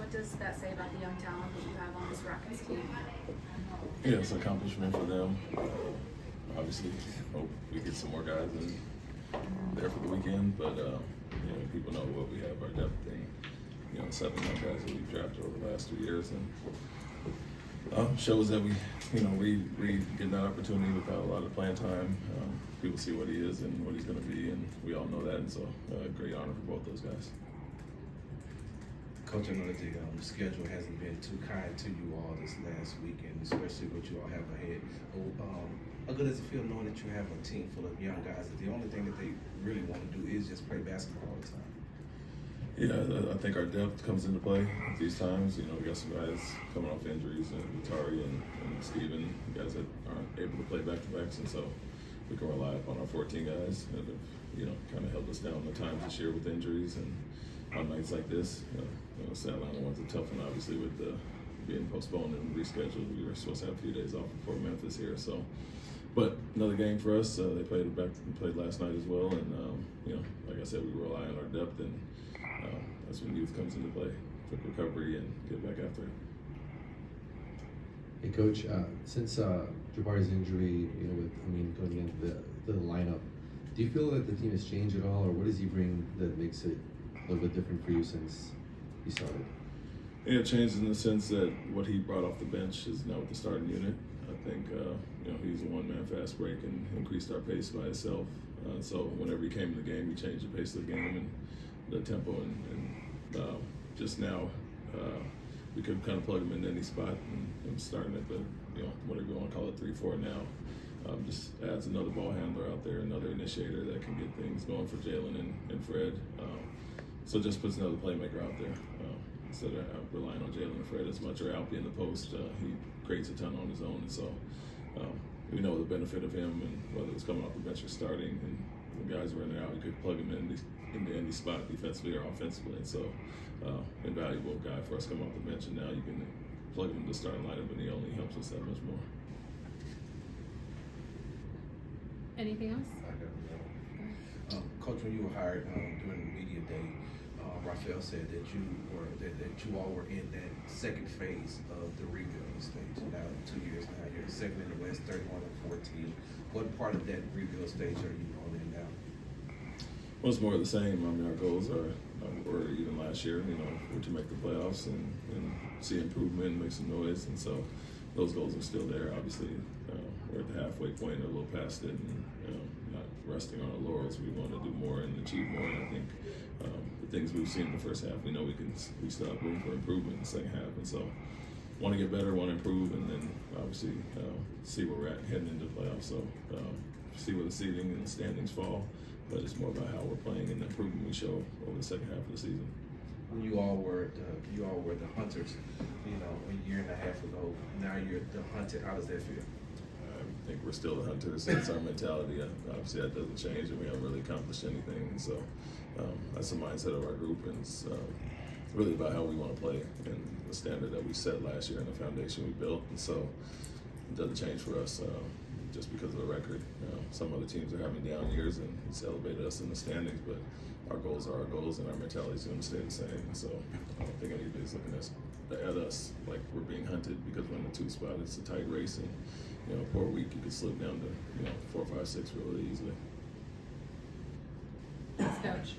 What does that say about the young talent that you have on this Rockets team? Yeah, it's an accomplishment for them. Obviously, hope we get some more guys in there for the weekend, but people know what we have, our depth, and 7 young guys that we've drafted over the last 2 years, and shows that we getting that opportunity without a lot of playing time. People see what he is and what he's going to be, and we all know that, and so great honor for both those guys. Coach, I know that the schedule hasn't been too kind to you all this last weekend, especially what you all have ahead. How good does it feel knowing that you have a team full of young guys that the only thing that they really want to do is just play basketball all the time? Yeah, I think our depth comes into play at these times. We got some guys coming off injuries, and Atari and Steven, guys that aren't able to play back-to-backs, and so we can rely upon our 14 guys that have, kind of held us down the times this year with injuries, and on nights like this, South Atlanta one's a tough one, obviously, with being postponed and rescheduled. We were supposed to have a few days off before Memphis here, so. But another game for us. They played last night as well, and like I said, we rely on our depth, and that's when youth comes into play, quick recovery, and get back after it. Hey, Coach. Since Jabari's injury, going into the lineup, do you feel that the team has changed at all, or what does he bring that makes it a little bit different for you since he started? Yeah, it changed in the sense that what he brought off the bench is now with the starting unit. I think he's a one-man fast break and increased our pace by himself. So whenever he came in the game, he changed the pace of the game and the tempo, and just now we could kind of plug him in any spot, and starting at the whatever you want to call it, 3-4 now. Just adds another ball handler out there, another initiator that can get things going for Jalen and Fred. So just puts another playmaker out there. Instead of relying on Jalen and Fred as much or Alpy in the post, he creates a ton on his own. And so we know the benefit of him, and whether it's coming off the bench or starting, and when guys are in and out, you could plug him into any spot defensively or offensively. And so invaluable guy for us coming off the bench, and now you can plug him into the starting lineup, and he only helps us that much more. Anything else? Coach, when you were hired during the media day, Raphael said that you all were in that second phase of the rebuilding stage. Now, 2 years now, you're second in the West, 31-14. What part of that rebuild stage are you all in now? Well, it's more of the same. Our goals were even last year, were to make the playoffs and see improvement and make some noise, and so those goals are still there. Obviously, we're at the halfway point, a little past it, and not resting on our laurels. We want to do more and achieve more, and I think the things we've seen in the first half, we know we still have room for improvement in the second half, and so want to get better, want to improve, and then obviously see where we're at heading into the playoffs. So see where the seeding and the standings fall, but it's more about how we're playing and the improvement we show over the second half of the season. When you all were the hunters, a year and a half ago. Now you're the hunted. How does that feel? I think we're still the hunters. That's our mentality. Obviously, that doesn't change, and we haven't really accomplished anything. And so that's the mindset of our group, and it's really about how we want to play and the standard that we set last year and the foundation we built. And so it doesn't change for us just because of the record. Some other teams are having down years, and it's elevated us in the standings, but our goals are our goals, and our mentality is going to stay the same. And so I don't think anybody's looking at us like we're being hunted because we're in the 2 spot. It's a tight race, and for a week you could slip down to 4, 5, 6 really easily. Thanks, Coach.